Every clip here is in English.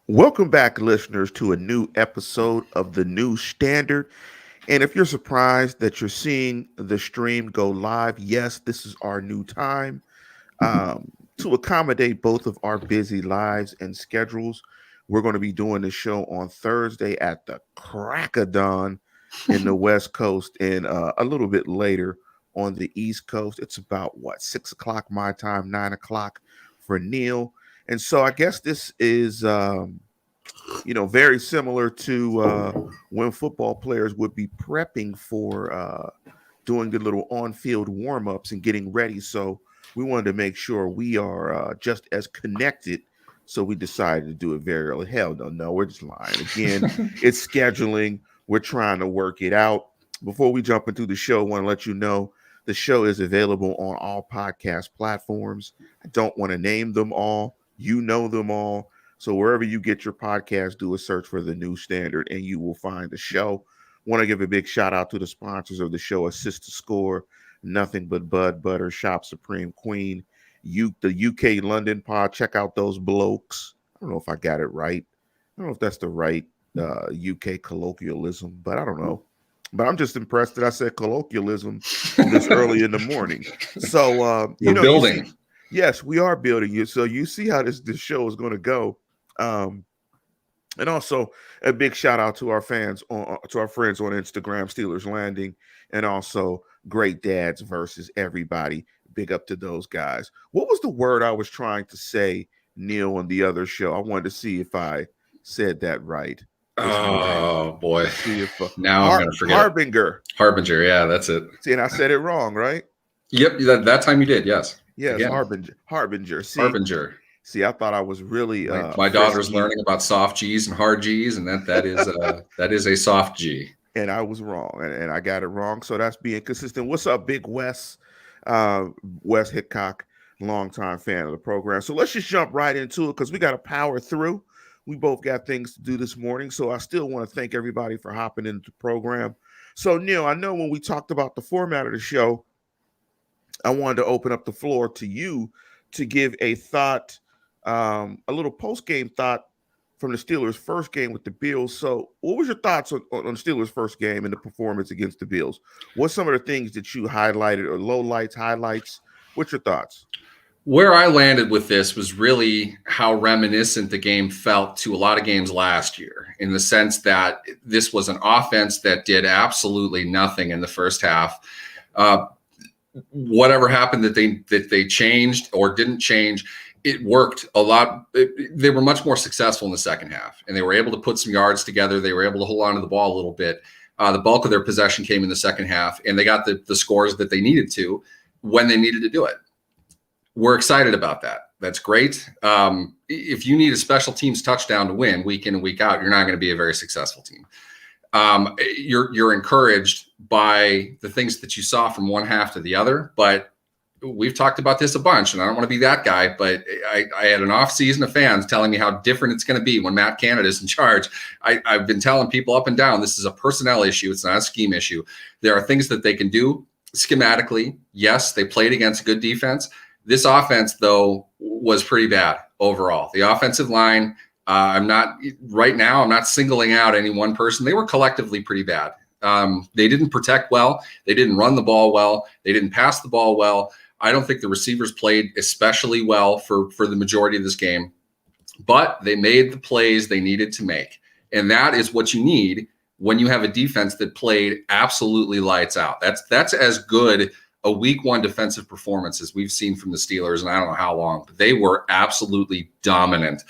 Welcome back, listeners, to a new episode of The New Standard. And if you're surprised that you're seeing the stream go live, yes, this is our new time to accommodate both of our busy lives and schedules. We're going to be doing the show on Thursday at the crack of dawn in the West Coast and a little bit later on the East Coast. It's about what, 6 o'clock my time, 9 o'clock for Neil. And so I guess this is very similar to when football players would be prepping for doing the little on-field warm-ups and getting ready. So we wanted to make sure we are just as connected. So we decided to do it very early. Hell no, we're just lying. Again, it's scheduling. We're trying to work it out. Before we jump into the show, I want to let you know the show is available on all podcast platforms. I don't want to name them all. You know them all. So wherever you get your podcast, do a search for The New Standard and you will find the show. Want to give a big shout out to the sponsors of the show: Assist to Score, Nothing But Bud Butter, Shop Supreme Queen, the UK London Pod. Check out those blokes. I don't know if I got it right. I don't know if that's the right UK colloquialism, but I don't know. But I'm just impressed that I said colloquialism this early in the morning. So We're building. Yes, we are building you. So you see how this show is going to go. And also a big shout out to our fans to our friends on Instagram, Steelers Landing, and also Great Dads versus Everybody. Big up to those guys. What was the word I was trying to say, Neil, on the other show? I wanted to see if I said that right. Oh boy! See if now I'm gonna forget. Harbinger. Yeah, that's it. See, and I said it wrong, right? Yep, that time you did. Yes. Yes, Harbinger. See, Harbinger. See, I thought I was really. My daughter's learning about soft G's and hard G's, and that is a soft G. And I was wrong, and I got it wrong. So that's being consistent. What's up, Big Wes? Wes Hickok, longtime fan of the program. So let's just jump right into it because we got to power through. We both got things to do this morning, so I still want to thank everybody for hopping into the program. So Neil, I know when we talked about the format of the show, I wanted to open up the floor to you to give a thought. A little post-game thought from the Steelers' first game with the Bills. So what was your thoughts on the Steelers' first game and the performance against the Bills? What's some of the things that you highlighted or lowlights, highlights? What's your thoughts? Where I landed with this was really how reminiscent the game felt to a lot of games last year, in the sense that this was an offense that did absolutely nothing in the first half. Whatever happened that they changed or didn't change, it worked a lot. They were much more successful in the second half, and they were able to put some yards together. They were able to hold on to the ball a little bit. The bulk of their possession came in the second half, and they got the scores that they needed to when they needed to do it. We're excited about that. That's great. If you need a special teams touchdown to win week in and week out, you're not going to be a very successful team. You're encouraged by the things that you saw from one half to the other, but we've talked about this a bunch, and I don't want to be that guy, but I had an off season of fans telling me how different it's going to be when Matt Canada's in charge. I've been telling people up and down, this is a personnel issue. It's not a scheme issue. There are things that they can do schematically. Yes, they played against a good defense. This offense, though, was pretty bad overall. The offensive line, I'm not singling out any one person. They were collectively pretty bad. They didn't protect well. They didn't run the ball well. They didn't pass the ball well. I don't think the receivers played especially well for the majority of this game, but they made the plays they needed to make. And that is what you need when you have a defense that played absolutely lights out. That's as good a week one defensive performance as we've seen from the Steelers, and I don't know how long, but they were absolutely dominant.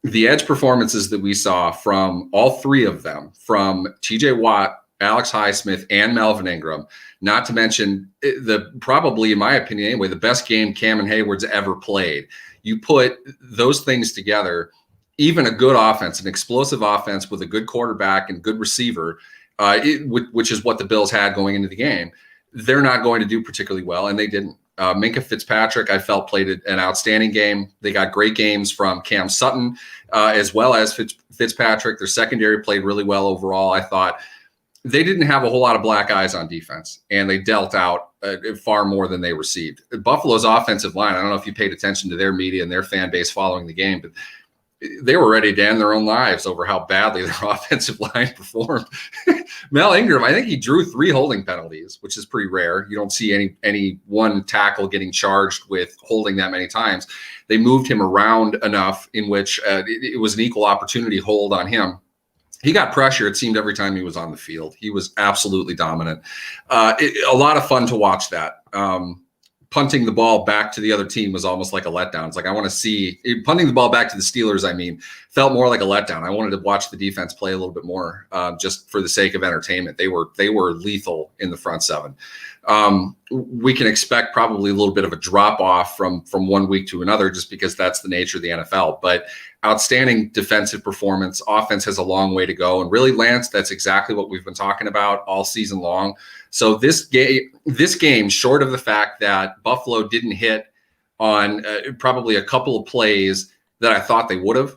The edge performances that we saw from all three of them, from TJ Watt, Alex Highsmith, and Melvin Ingram, not to mention probably, in my opinion anyway, the best game Cameron Hayward's ever played. You put those things together, even a good offense, an explosive offense with a good quarterback and good receiver, which is what the Bills had going into the game, they're not going to do particularly well, and they didn't. Minkah Fitzpatrick, I felt, played an outstanding game. They got great games from Cam Sutton as well as Fitzpatrick. Their secondary played really well overall, I thought. They didn't have a whole lot of black eyes on defense, and they dealt out far more than they received. Buffalo's offensive line, I don't know if you paid attention to their media and their fan base following the game, but they were ready to end their own lives over how badly their offensive line performed. Mel Ingram, I think he drew 3 holding penalties, which is pretty rare. You don't see any one tackle getting charged with holding that many times. They moved him around enough in which it was an equal opportunity hold on him. He got pressure, it seemed, every time he was on the field. He was absolutely dominant. A lot of fun to watch that. Punting the ball back to the other team was almost like a letdown. It's like, I want to see punting the ball back to the Steelers. I mean, felt more like a letdown. I wanted to watch the defense play a little bit more, just for the sake of entertainment. They were lethal in the front 7. We can expect probably a little bit of a drop off from one week to another, just because that's the nature of the NFL. But outstanding defensive performance. Offense has a long way to go. And really, Lance, that's exactly what we've been talking about all season long. So this game, short of the fact that Buffalo didn't hit on probably a couple of plays that I thought they would have,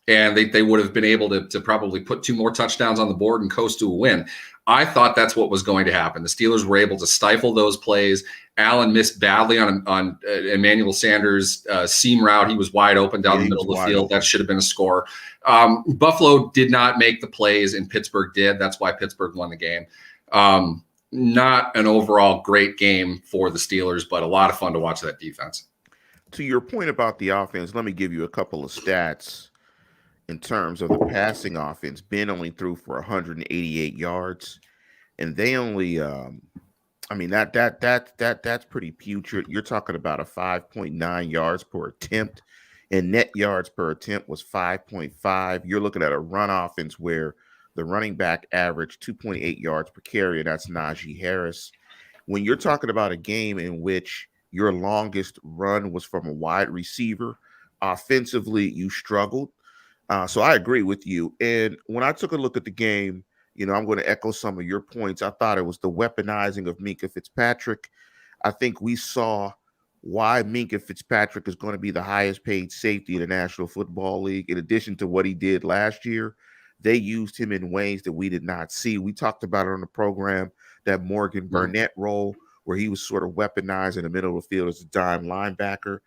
and they would have been able to probably put 2 more touchdowns on the board and coast to a win. I thought that's what was going to happen. The Steelers were able to stifle those plays. Allen missed badly on Emmanuel Sanders' seam route. He was wide open down the middle of the field. That should have been a score. Buffalo did not make the plays, and Pittsburgh did. That's why Pittsburgh won the game. Not an overall great game for the Steelers, but a lot of fun to watch that defense. To your point about the offense, let me give you a couple of stats in terms of the passing offense. Ben only threw for 188 yards, and they only that's pretty putrid. You're talking about a 5.9 yards per attempt, and net yards per attempt was 5.5. You're looking at a run offense where the running back averaged 2.8 yards per carry, and that's Najee Harris. When you're talking about a game in which your longest run was from a wide receiver, offensively, you struggled. So I agree with you. And when I took a look at the game, I'm going to echo some of your points. I thought it was the weaponizing of Minkah Fitzpatrick. I think we saw why Minkah Fitzpatrick is going to be the highest paid safety in the National Football League. In addition to what he did last year, they used him in ways that we did not see. We talked about it on the program, that Morgan Burnett role, where he was sort of weaponized in the middle of the field as a dime linebacker.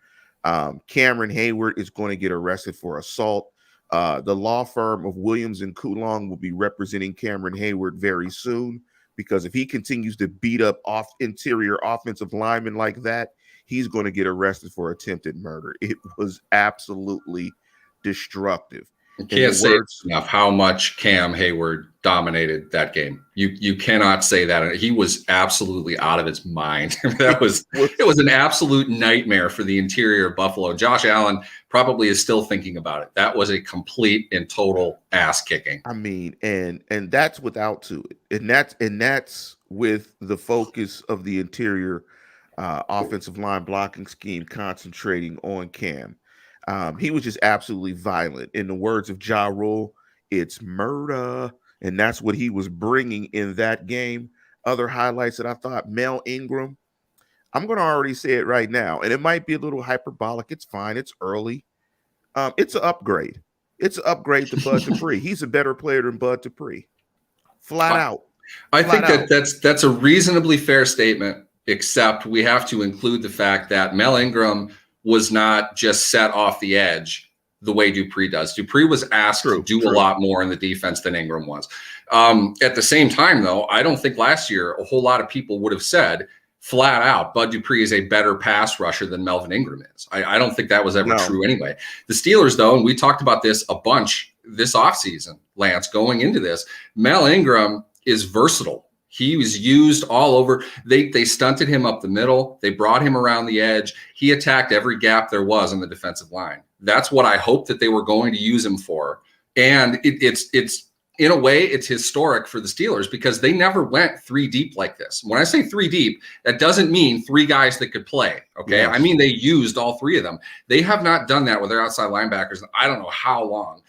Cameron Hayward is going to get arrested for assault. The law firm of Williams and Coulon will be representing Cameron Hayward very soon, because if he continues to beat up interior offensive linemen like that, he's going to get arrested for attempted murder. It was absolutely destructive. You can't say enough how much Cam Hayward dominated that game. You cannot say that. He was absolutely out of his mind. It was an absolute nightmare for the interior of Buffalo. Josh Allen probably is still thinking about it. That was a complete and total ass kicking. I mean, and that's without to it. And that's with the focus of the interior offensive line blocking scheme concentrating on Cam. He was just absolutely violent. In the words of Ja Rule, it's murder. And that's what he was bringing in that game. Other highlights that I thought, Mel Ingram, I'm going to already say it right now, and it might be a little hyperbolic. It's fine. It's early. It's an upgrade. It's an upgrade to Bud Dupree. He's a better player than Bud Dupree. Flat out. I think that's a reasonably fair statement, except we have to include the fact that Mel Ingram was not just set off the edge the way Dupree does. Dupree was asked to do a lot more in the defense than Ingram was. At the same time, though, I don't think last year a whole lot of people would have said flat out Bud Dupree is a better pass rusher than Melvin Ingram is. I don't think that was ever true anyway. The Steelers, though, and we talked about this a bunch this offseason, Lance, going into this, Mel Ingram is versatile. He was used all over. They stunted him up the middle. They brought him around the edge. He attacked every gap there was on the defensive line. That's what I hoped that they were going to use him for. And it's in a way, it's historic for the Steelers because they never went 3 deep like this. When I say 3 deep, that doesn't mean 3 guys that could play. Okay. Yes. I mean, they used all 3 of them. They have not done that with their outside linebackers. I don't know how long.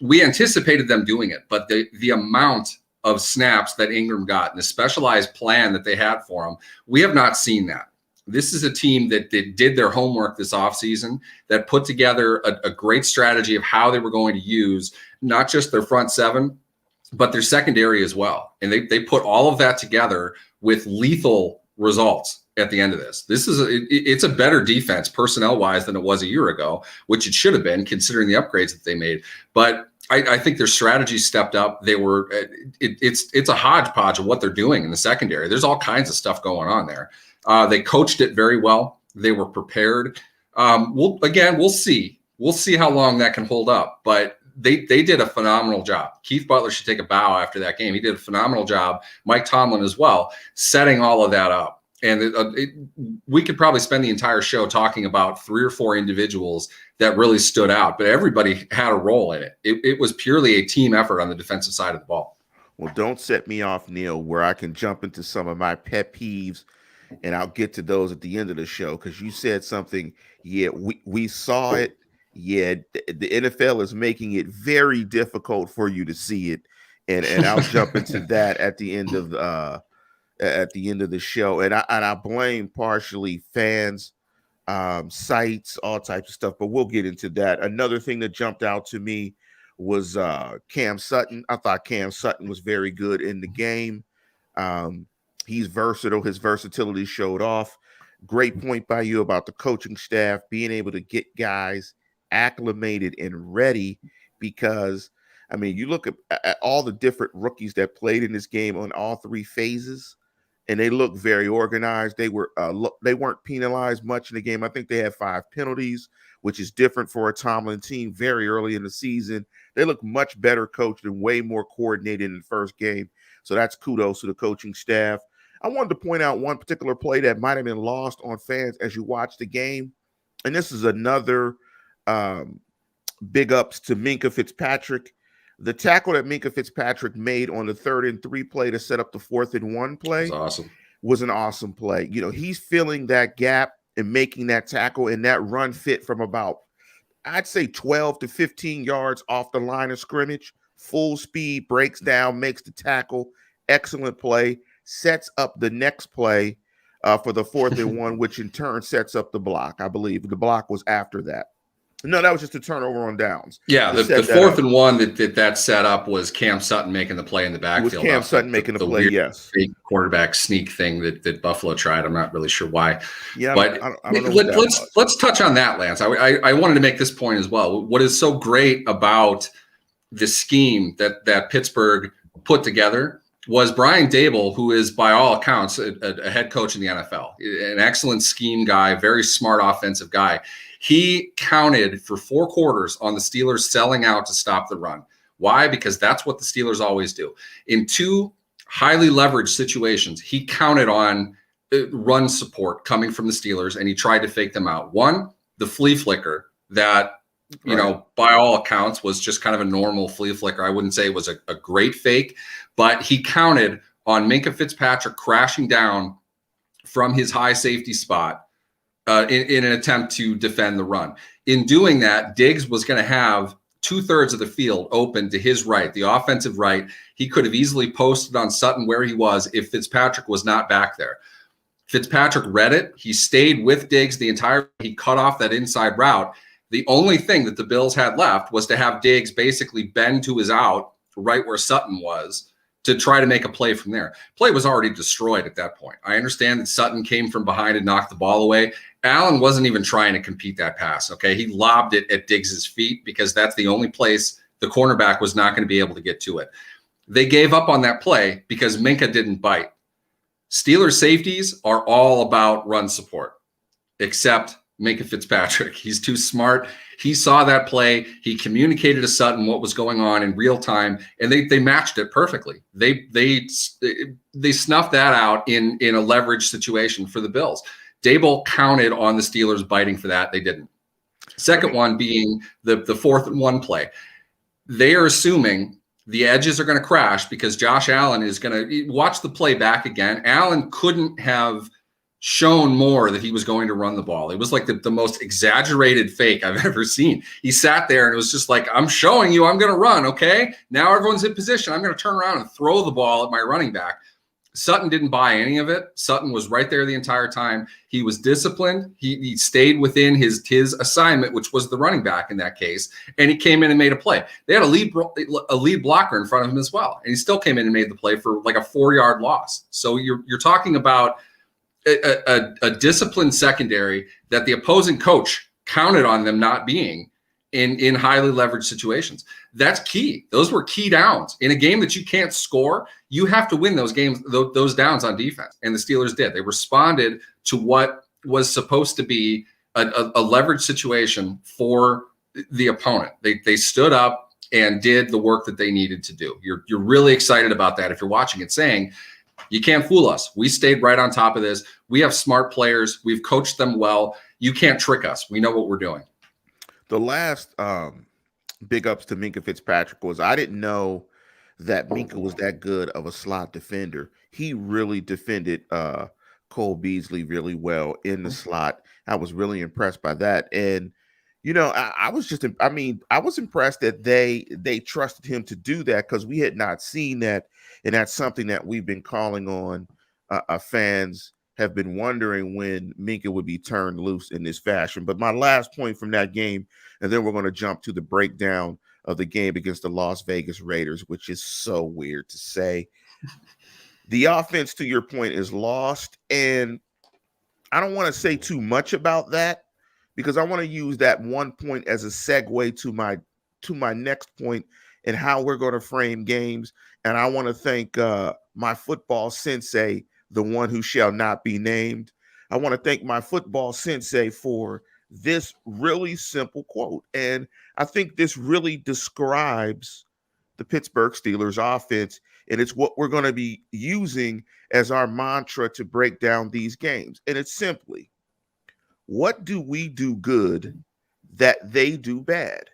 We anticipated them doing it, but the amount of snaps that Ingram got and the specialized plan that they had for him, we have not seen that. This is a team that did their homework this offseason, that put together a great strategy of how they were going to use not just their front 7, but their secondary as well. And they put all of that together with lethal results. at the end of this. It's a better defense personnel wise than it was a year ago, which it should have been considering the upgrades that they made. But I think their strategy stepped up. They were it's a hodgepodge of what they're doing in the secondary. There's all kinds of stuff going on there. They coached it very well. They were prepared. We'll see. We'll see how long that can hold up. But they did a phenomenal job. Keith Butler should take a bow after that game. He did a phenomenal job. Mike Tomlin as well, setting all of that up. And we could probably spend the entire show talking about 3 or 4 individuals that really stood out, but everybody had a role in it. It was purely a team effort on the defensive side of the ball. Well, don't set me off, Neil, where I can jump into some of my pet peeves, and I'll get to those at the end of the show, because you said something. Yeah, we saw it. Yeah, the NFL is making it very difficult for you to see it, and I'll jump into that at the end of the show, and I blame partially fans, sites, all types of stuff, but we'll get into that. Another thing that jumped out to me was Cam Sutton. I thought Cam Sutton was very good in the game. He's versatile. His versatility showed off. Great point by you about the coaching staff being able to get guys acclimated and ready, because I mean, you look at all the different rookies that played in this game on all 3 phases, and they look very organized. They weren't penalized much in the game. I think they had 5 penalties, which is different for a Tomlin team very early in the season. They look much better coached and way more coordinated in the first game. So that's kudos to the coaching staff. I wanted to point out one particular play that might have been lost on fans as you watch the game. And this is another big ups to Minkah Fitzpatrick. The tackle that Minkah Fitzpatrick made on the 3rd and 3 play to set up the 4th and 1 play was an awesome play. You know, he's filling that gap and making that tackle, and that run fit from about, I'd say, 12 to 15 yards off the line of scrimmage. Full speed, breaks down, makes the tackle. Excellent play. Sets up the next play for the 4th and 1, which in turn sets up the block. I believe the block was after that. No, that was just a turnover on downs. Yeah, the 4th and 1 that set up was Cam Sutton making the play in the backfield. It was Cam Sutton making the play, yes. Fake quarterback sneak thing that Buffalo tried. I'm not really sure why. Yeah, but I don't know let's touch on that, Lance. I wanted to make this point as well. What is so great about the scheme that Pittsburgh put together was Brian Daboll, who is by all accounts a head coach in the NFL, an excellent scheme guy, very smart offensive guy. He counted for 4 quarters on the Steelers selling out to stop the run. Why? Because that's what the Steelers always do. In 2 highly leveraged situations, he counted on run support coming from the Steelers, and he tried to fake them out. One, the flea flicker that, you know, by all accounts was just kind of a normal flea flicker. I wouldn't say it was a great fake, but he counted on Minkah Fitzpatrick crashing down from his high safety spot in an attempt to defend the run. In doing that, Diggs was going to have 2/3 of the field open to his right, the offensive right. He could have easily posted on Sutton where he was if Fitzpatrick was not back there. Fitzpatrick read it. He stayed with Diggs the entire. He cut off that inside route. The only thing that the Bills had left was to have Diggs basically bend to his out right where Sutton was to try to make a play from there. Play was already destroyed at that point. I understand that Sutton came from behind and knocked the ball away. Allen wasn't even trying to compete that pass, okay? He lobbed it at Diggs's feet because that's the only place the cornerback was not going to be able to get to it. They gave up on that play because Minkah didn't bite. Steelers safeties are all about run support, except Minkah Fitzpatrick. He's too smart. He saw that play. He communicated to Sutton what was going on in real time, and they matched it perfectly. They snuffed that out in a leverage situation for the Bills. Daboll counted on the Steelers biting for that. They didn't. Second one being the 4th and 1 play. They are assuming the edges are going to crash because Josh Allen is going to watch the play back again. Allen couldn't have shown more that he was going to run the ball. It was like the most exaggerated fake I've ever seen. He sat there and it was just like, I'm showing you I'm going to run, okay? Now everyone's in position. I'm going to turn around and throw the ball at my running back. Sutton didn't buy any of it. Sutton was right there the entire time. He was disciplined. He stayed within his assignment, which was the running back in that case, and he came in and made a play. They had a lead blocker in front of him as well, and he still came in and made the play for like a 4-yard loss. So you're talking about a disciplined secondary that the opposing coach counted on them not being in highly leveraged situations. That's key. Those were key downs in a game that you can't score. You have to win those games, those downs on defense. And the Steelers did. They responded to what was supposed to be a leveraged situation for the opponent. They stood up and did the work that they needed to do. You're really excited about that if you're watching it, saying, you can't fool us. We stayed right on top of this. We have smart players. We've coached them well. You can't trick us. We know what we're doing. The last big ups to Minkah Fitzpatrick was, I didn't know that Minkah was that good of a slot defender. He really defended Cole Beasley really well in the slot. I was really impressed by that. And I was impressed that they trusted him to do that, because we had not seen that, and that's something that we've been calling on. Fans have been wondering when Minkah would be turned loose in this fashion. But my last point from that game, and then we're going to jump to the breakdown of the game against the Las Vegas Raiders, which is so weird to say. The offense, to your point, is lost, and I don't want to say too much about that, because I want to use that one point as a segue to my next point and how we're going to frame games. And I want to thank my football sensei, the one who shall not be named. I want to thank my football sensei for this really simple quote. And I think this really describes the Pittsburgh Steelers offense, and it's what we're going to be using as our mantra to break down these games. And it's simply, what do we do good that they do bad?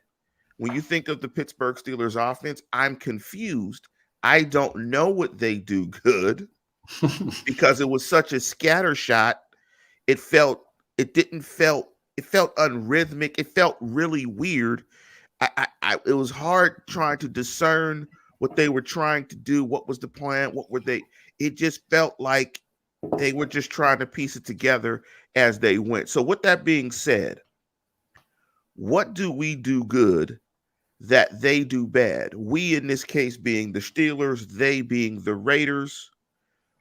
When you think of the Pittsburgh Steelers offense, I'm confused. I don't know what they do good because it was such a scatter shot. It felt unrhythmic. It felt really weird. It was hard trying to discern what they were trying to do. What was the plan? What were they? It just felt like they were just trying to piece it together as they went. So with that being said, what do we do good that they do bad? We, in this case, being the Steelers, they being the Raiders.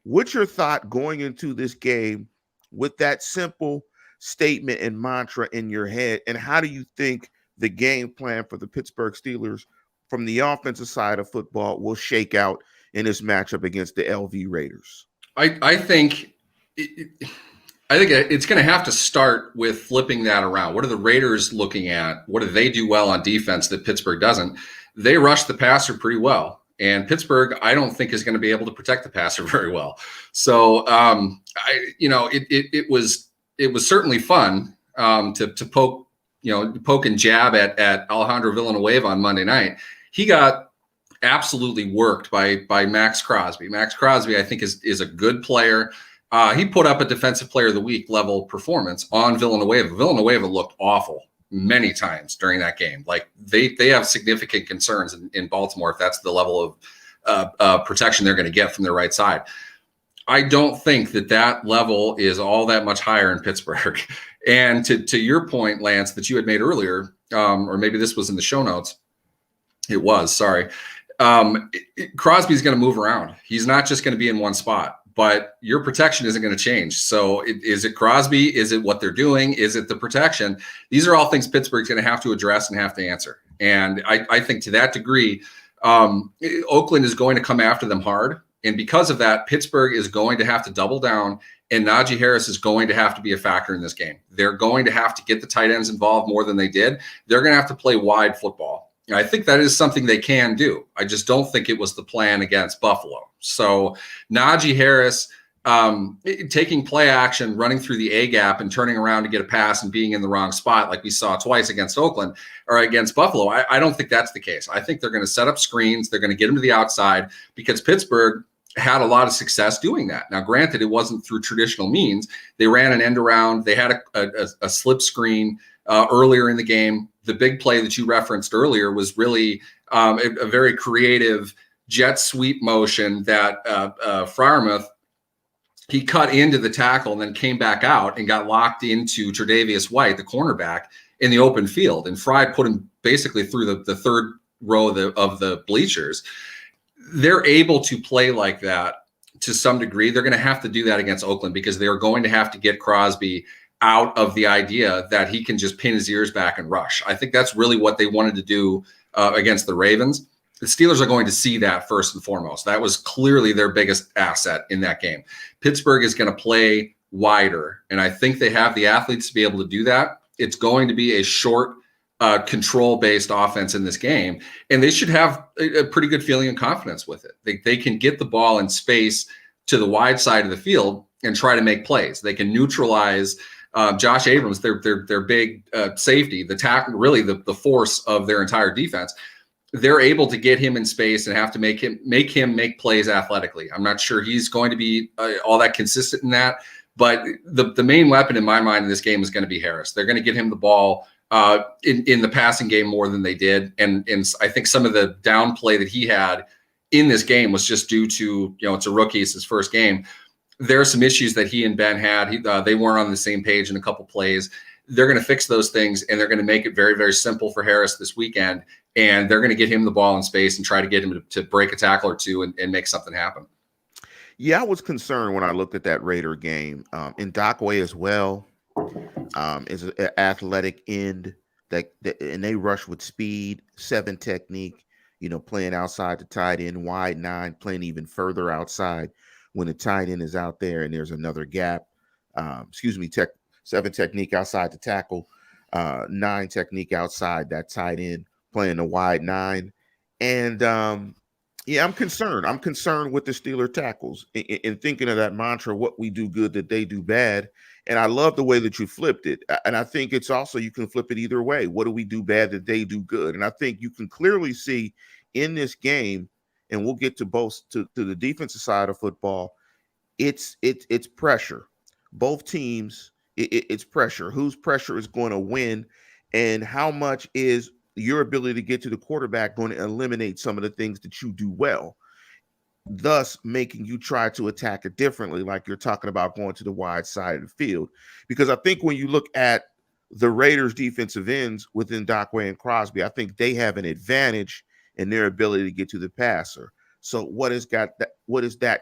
What's your thought going into this game with that simple statement and mantra in your head? And how do you think the game plan for the Pittsburgh Steelers from the offensive side of football will shake out in this matchup against the LV Raiders? I think it's going to have to start with flipping that around. What are the Raiders looking at? What do they do well on defense that Pittsburgh doesn't? They rush the passer pretty well, and Pittsburgh, I don't think, is going to be able to protect the passer very well. So, it was certainly fun to poke and jab at Alejandro Villanueva on Monday night. He got absolutely worked by Max Crosby. Max Crosby, I think, is a good player. He put up a Defensive Player of the Week level performance on Villanueva. Villanueva looked awful many times during that game. Like they have significant concerns in Baltimore if that's the level of protection they're going to get from their right side. I don't think that level is all that much higher in Pittsburgh. And to your point, Lance, that you had made earlier, or maybe this was in the show notes. It was, sorry. Crosby's going to move around. He's not just going to be in one spot, but your protection isn't going to change. So is it Crosby? Is it what they're doing? Is it the protection? These are all things Pittsburgh's going to have to address and have to answer. And I think to that degree, Oakland is going to come after them hard. And because of that, Pittsburgh is going to have to double down, and Najee Harris is going to have to be a factor in this game. They're going to have to get the tight ends involved more than they did. They're going to have to play wide football. I think that is something they can do. I just don't think it was the plan against Buffalo. So Najee Harris taking play action, running through the A gap and turning around to get a pass and being in the wrong spot like we saw twice against Oakland or against Buffalo. I don't think that's the case. I think they're going to set up screens. They're going to get them to the outside because Pittsburgh had a lot of success doing that. Now, granted, it wasn't through traditional means. They ran an end around. They had a slip screen earlier in the game. The big play that you referenced earlier was really a very creative jet sweep motion that Freiermuth, he cut into the tackle and then came back out and got locked into Tre'Davious White, the cornerback, in the open field. And Fry put him basically through the third row of the bleachers. They're able to play like that to some degree. They're going to have to do that against Oakland because they're going to have to get Crosby out of the idea that he can just pin his ears back and rush. I think that's really what they wanted to do against the Ravens. The Steelers are going to see that first and foremost. That was clearly their biggest asset in that game. Pittsburgh is going to play wider, and I think they have the athletes to be able to do that. It's going to be a short, control-based offense in this game, and they should have a pretty good feeling of confidence with it. They can get the ball in space to the wide side of the field and try to make plays. They can neutralize Josh Abrams, their big safety, the tackle, really the force of their entire defense. They're able to get him in space and have to make him make plays athletically. I'm not sure he's going to be all that consistent in that, but the main weapon in my mind in this game is going to be Harris. They're going to get him the ball in the passing game more than they did, and I think some of the down play that he had in this game was just due to, it's a rookie, it's his first game. There are some issues that he and Ben had. They weren't on the same page in a couple plays. They're going to fix those things, and they're going to make it very, very simple for Harris this weekend. And they're going to get him the ball in space and try to get him to break a tackle or two and make something happen. Yeah, I was concerned when I looked at that Raider game. Ndakwe as well is an athletic end and they rush with speed, 7 technique, playing outside the tight end, wide 9, playing even further outside when the tight end is out there and there's another gap. 7 technique outside the tackle, 9 technique outside that tight end, playing the wide 9. And I'm concerned. I'm concerned with the Steeler tackles in thinking of that mantra, what we do good, that they do bad. And I love the way that you flipped it. And I think it's also, you can flip it either way. What do we do bad that they do good? And I think you can clearly see in this game, and we'll get to both to the defensive side of football, it's pressure. Both teams, it's pressure. Whose pressure is going to win, and how much is your ability to get to the quarterback going to eliminate some of the things that you do well, thus making you try to attack it differently, like you're talking about going to the wide side of the field. Because I think when you look at the Raiders' defensive ends within Ndakwe and Crosby, I think they have an advantage in their ability to get to the passer. So what is that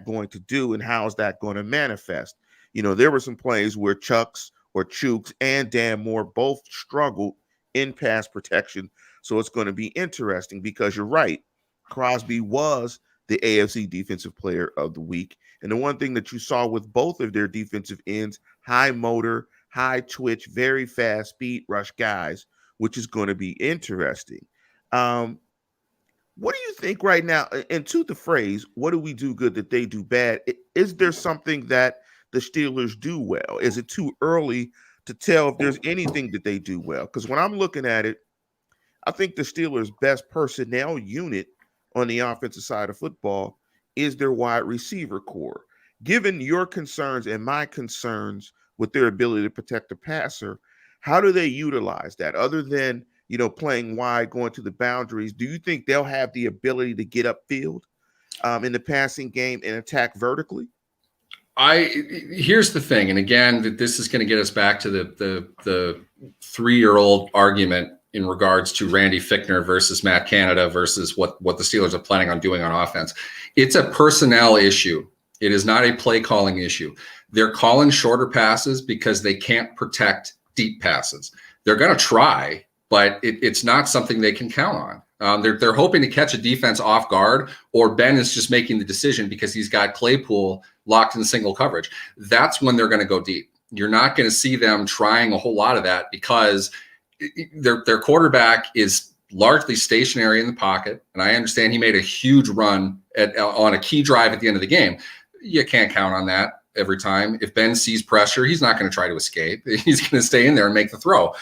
going to do, and how is that going to manifest? There were some plays where Chucks or Chooks and Dan Moore both struggled in pass protection. So it's going to be interesting, because you're right. Crosby was the AFC Defensive Player of the Week. And the one thing that you saw with both of their defensive ends, high motor, high twitch, very fast speed rush guys, which is going to be interesting. What do you think right now? And to the phrase, what do we do good that they do bad? Is there something that the Steelers do well? Is it too early to tell if there's anything that they do well? Because when I'm looking at it, I think the Steelers' best personnel unit on the offensive side of football is their wide receiver core. Given your concerns and my concerns with their ability to protect the passer, how do they utilize that? Other than, playing wide, going to the boundaries, do you think they'll have the ability to get upfield in the passing game and attack vertically? Here's the thing, and again, this is going to get us back to the 3-year-old argument in regards to Randy Fichtner versus Matt Canada versus what the Steelers are planning on doing on offense. It's a personnel issue. It is not a play calling issue. They're calling shorter passes because they can't protect deep passes. They're going to try, but it's not something they can count on. They're hoping to catch a defense off guard, or Ben is just making the decision because he's got Claypool locked in single coverage. That's when they're going to go deep. You're not going to see them trying a whole lot of that, because their quarterback is largely stationary in the pocket. And I understand he made a huge run on a key drive at the end of the game. You can't count on that every time. If Ben sees pressure, he's not going to try to escape. He's going to stay in there and make the throw.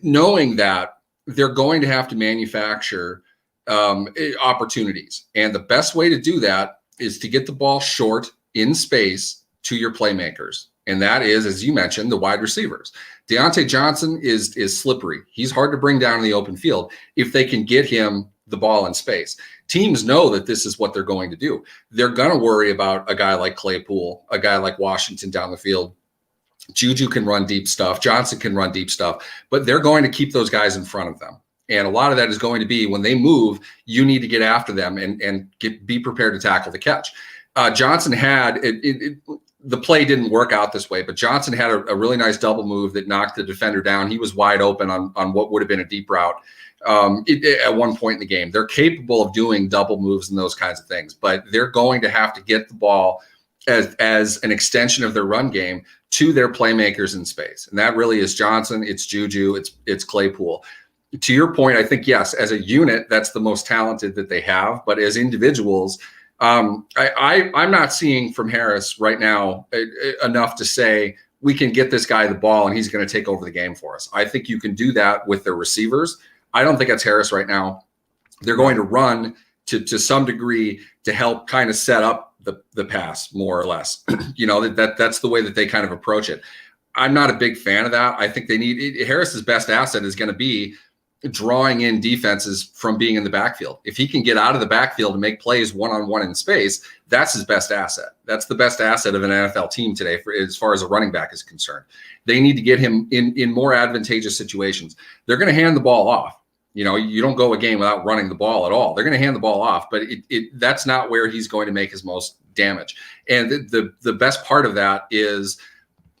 Knowing that, they're going to have to manufacture opportunities. And the best way to do that is to get the ball short in space to your playmakers. And that is, as you mentioned, the wide receivers. Deontay Johnson is slippery. He's hard to bring down in the open field if they can get him the ball in space. Teams know that this is what they're going to do. They're going to worry about a guy like Claypool, a guy like Washington down the field. Juju can run deep stuff. Johnson can run deep stuff, but they're going to keep those guys in front of them. And a lot of that is going to be when they move, you need to get after them and be prepared to tackle the catch. Johnson had the play didn't work out this way, but Johnson had a really nice double move that knocked the defender down. He was wide open on what would have been a deep route at one point in the game. They're capable of doing double moves and those kinds of things, but they're going to have to get the ball as an extension of their run game to their playmakers in space. And that really is Johnson, it's Juju, it's Claypool. To your point, I think, yes, as a unit, that's the most talented that they have. But as individuals, I'm not seeing from Harris right now enough to say we can get this guy the ball and he's going to take over the game for us. I think you can do that with their receivers. I don't think that's Harris right now. They're going to run to some degree to help kind of set up the pass, more or less. That's the way that they kind of approach it. I'm not a big fan of that. I think Harris's best asset is going to be drawing in defenses from being in the backfield. If he can get out of the backfield and make plays one-on-one in space, that's his best asset. That's the best asset of an NFL team today as far as a running back is concerned. They need to get him in more advantageous situations. They're going to hand the ball off. You don't go a game without running the ball at all. They're going to hand the ball off, but that's not where he's going to make his most damage. And the best part of that is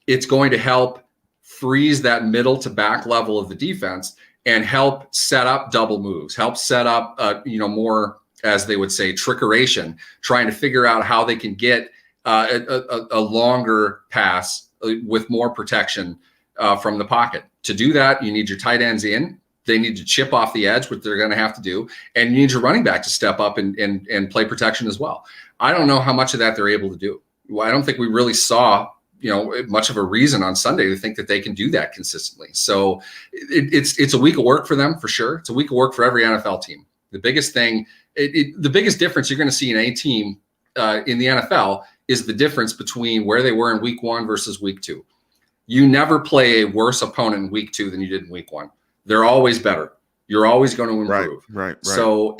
it's going to help freeze that middle to back level of the defense and help set up double moves, help set up, more, as they would say, trickeration, trying to figure out how they can get a longer pass with more protection from the pocket. To do that, you need your tight ends in. They need to chip off the edge, which they're going to have to do. And you need your running back to step up and play protection as well. I don't know how much of that they're able to do. I don't think we really saw much of a reason on Sunday to think that they can do that consistently. So it's a week of work for them for sure. It's a week of work for every NFL team. The biggest thing, the biggest difference you're going to see in a team in the NFL is the difference between where they were in week 1 versus week 2. You never play a worse opponent in week 2 than you did in week 1. They're always better. You're always going to improve. Right. So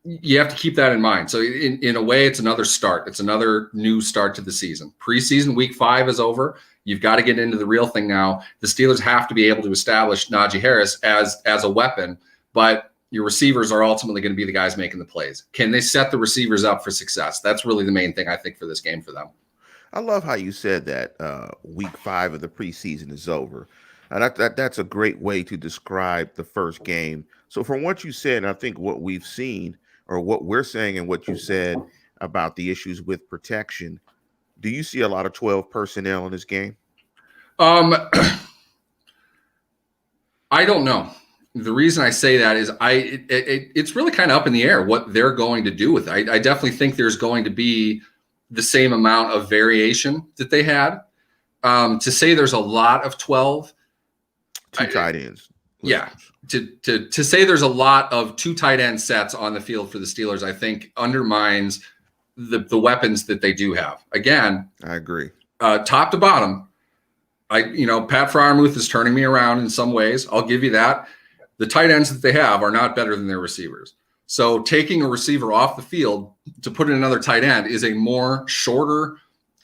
you have to keep that in mind. So in a way, it's another start. It's another new start to the season. Preseason week 5 is over. You've got to get into the real thing now. The Steelers have to be able to establish Najee Harris as a weapon, but your receivers are ultimately going to be the guys making the plays. Can they set the receivers up for success? That's really the main thing, I think, for this game for them. I love how you said that week 5 of the preseason is over. And that's a great way to describe the first game. So from what you said, I think what we've seen, or what we're saying and what you said about the issues with protection, do you see a lot of 12 personnel in this game? I don't know. The reason I say that is it's really kind of up in the air what they're going to do with it. I definitely think there's going to be the same amount of variation that they had. To say there's a lot of 12. 2 tight ends. Yeah. To say there's a lot of 2 tight end sets on the field for the Steelers, I think undermines the weapons that they do have. Again, I agree. Top to bottom, Pat Freiermuth is turning me around in some ways. I'll give you that. The tight ends that they have are not better than their receivers. So taking a receiver off the field to put in another tight end is a more shorter,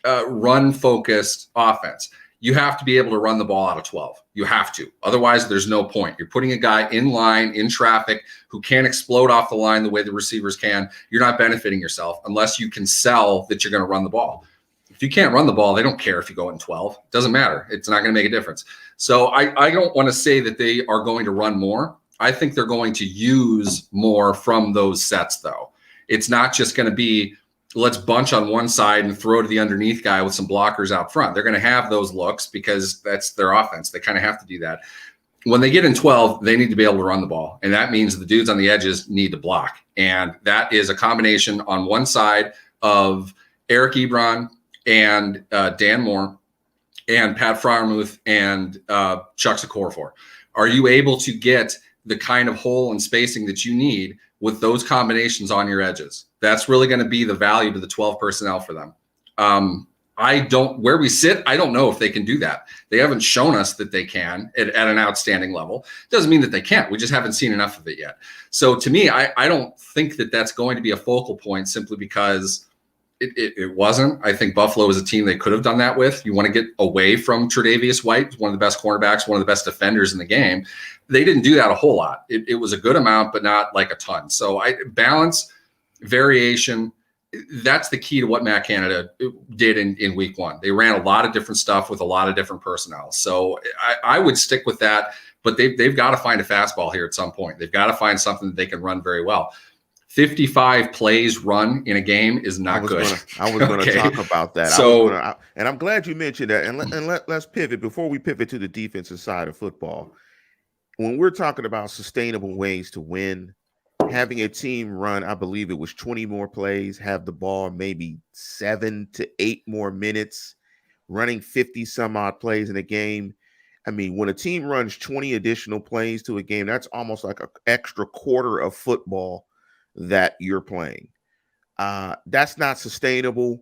run-focused offense. You have to be able to run the ball out of 12. You have to. Otherwise, there's no point. You're putting a guy in line, in traffic, who can't explode off the line the way the receivers can. You're not benefiting yourself unless you can sell that you're going to run the ball. If you can't run the ball, they don't care if you go in 12. It doesn't matter. It's not going to make a difference. So I don't want to say that they are going to run more. I think they're going to use more from those sets, though. It's not just going to be, let's bunch on one side and throw to the underneath guy with some blockers out front. They're going to have those looks because that's their offense. They kind of have to do that. When they get in 12, they need to be able to run the ball. And that means the dudes on the edges need to block. And that is a combination on one side of Eric Ebron and Dan Moore and Pat Freiermuth and Chuck Okorafor. Are you able to get the kind of hole and spacing that you need with those combinations on your edges? That's really going to be the value to the 12 personnel for them. Where we sit, I don't know if they can do that. They haven't shown us that they can at an outstanding level. Doesn't mean that they can't. We just haven't seen enough of it yet. So to me, I don't think that that's going to be a focal point simply because it wasn't. I think Buffalo is a team they could have done that with. You want to get away from Tre'Davious White, one of the best cornerbacks, one of the best defenders in the game. They didn't do that a whole lot. It was a good amount, but not like a ton. So balance, variation, that's the key to what Matt Canada did in week one. They ran a lot of different stuff with a lot of different personnel. So I would stick with that, but they've got to find a fastball here at some point. They've got to find something that they can run very well. 55 plays run in a game is not good. I was going to talk about that. So, and I'm glad you mentioned that. And let's pivot before we pivot to the defensive side of football. When we're talking about sustainable ways to win, having a team run, I believe it was 20 more plays, have the ball maybe 7 to 8 more minutes, running 50 some odd plays in a game. I mean, when a team runs 20 additional plays to a game, that's almost like an extra quarter of football that you're playing. That's not sustainable.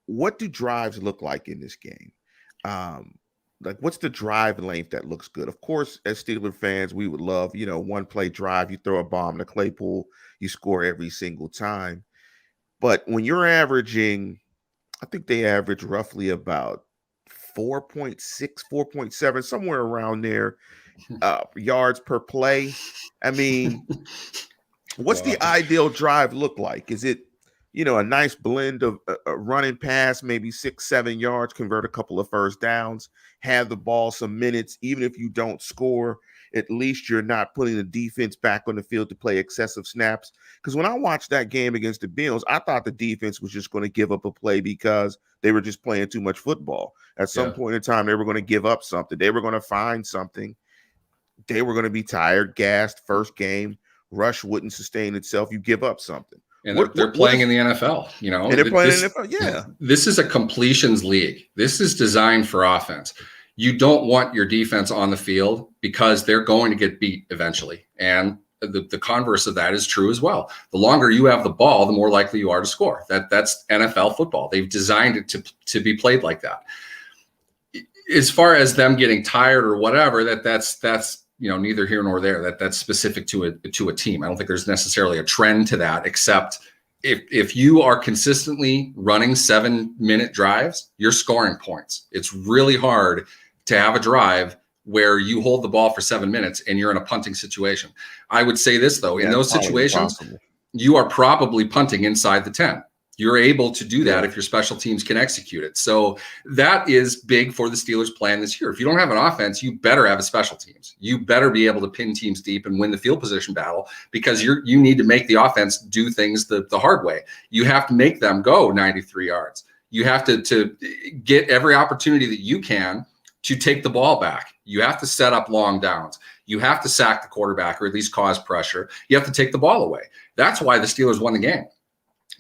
What do drives look like in this game? Like, what's the drive length that looks good? Of course, as Steeler fans, we would love, one play drive, you throw a bomb to Claypool, you score every single time. But when you're averaging, I think they average roughly about 4.6, 4.7, somewhere around there, yards per play. I mean, what's the ideal drive look like? Is it, a nice blend of a running pass, maybe 6-7 yards, convert a couple of first downs, have the ball some minutes, even if you don't score, at least you're not putting the defense back on the field to play excessive snaps. Because when I watched that game against the Bills, I thought the defense was just going to give up a play because they were just playing too much football. At some point in time, they were going to give up something. They were going to find something. They were going to be tired, gassed, first game. Rush wouldn't sustain itself. You give up something. And they're playing in the NFL, And they're playing in the NFL, yeah. This is a completions league. This is designed for offense. You don't want your defense on the field because they're going to get beat eventually. And the converse of that is true as well. The longer you have the ball, the more likely you are to score. That's NFL football. They've designed it to be played like that. As far as them getting tired or whatever, that's neither here nor there. That's specific to a team. I don't think there's necessarily a trend to that, except if you are consistently running 7-minute drives, you're scoring points. It's really hard to have a drive where you hold the ball for 7 minutes and you're in a punting situation. I would say this, though, in those situations, you are probably punting inside the 10. You're able to do that if your special teams can execute it. So that is big for the Steelers' plan this year. If you don't have an offense, you better have a special teams. You better be able to pin teams deep and win the field position battle, because you need to make the offense do things the hard way. You have to make them go 93 yards. You have to get every opportunity that you can to take the ball back. You have to set up long downs. You have to sack the quarterback or at least cause pressure. You have to take the ball away. That's why the Steelers won the game.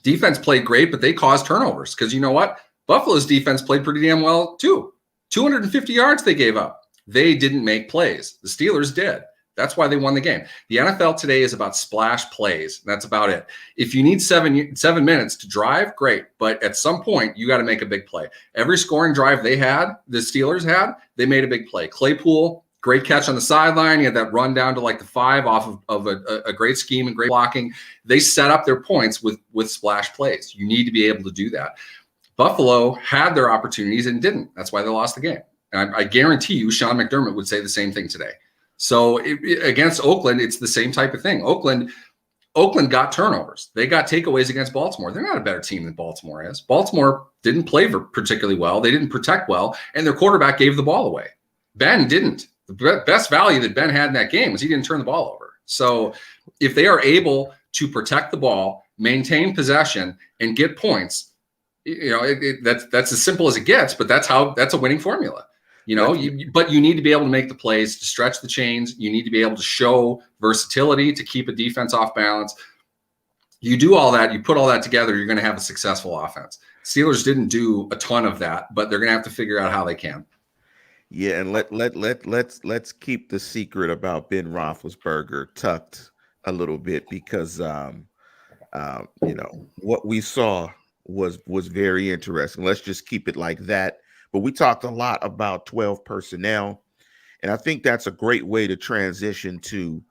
Defense played great, but they caused turnovers because you know what? Buffalo's defense played pretty damn well too. 250 yards they gave up. They didn't make plays. The Steelers did. That's why they won the game. The NFL today is about splash plays. That's about it. If you need 7 minutes to drive, great. But at some point, you got to make a big play. Every scoring drive the Steelers had, they made a big play. Claypool, great catch on the sideline. He had that run down to like the 5 off of a great scheme and great blocking. They set up their points with splash plays. You need to be able to do that. Buffalo had their opportunities and didn't. That's why they lost the game. And I guarantee you Sean McDermott would say the same thing today. So against Oakland, it's the same type of thing. Oakland got turnovers. They got takeaways against Baltimore. They're not a better team than Baltimore is. Baltimore didn't play particularly well. They didn't protect well, and their quarterback gave the ball away. Ben didn't. The best value that Ben had in that game was he didn't turn the ball over. So if they are able to protect the ball, maintain possession, and get points, that's as simple as it gets. But that's a winning formula. But you need to be able to make the plays to stretch the chains. You need to be able to show versatility to keep a defense off balance. You do all that, you put all that together, you're going to have a successful offense. Steelers didn't do a ton of that, but they're going to have to figure out how they can. Yeah, and let's keep the secret about Ben Roethlisberger tucked a little bit, because what we saw was very interesting. Let's just keep it like that. But we talked a lot about 12 personnel, and I think that's a great way to transition to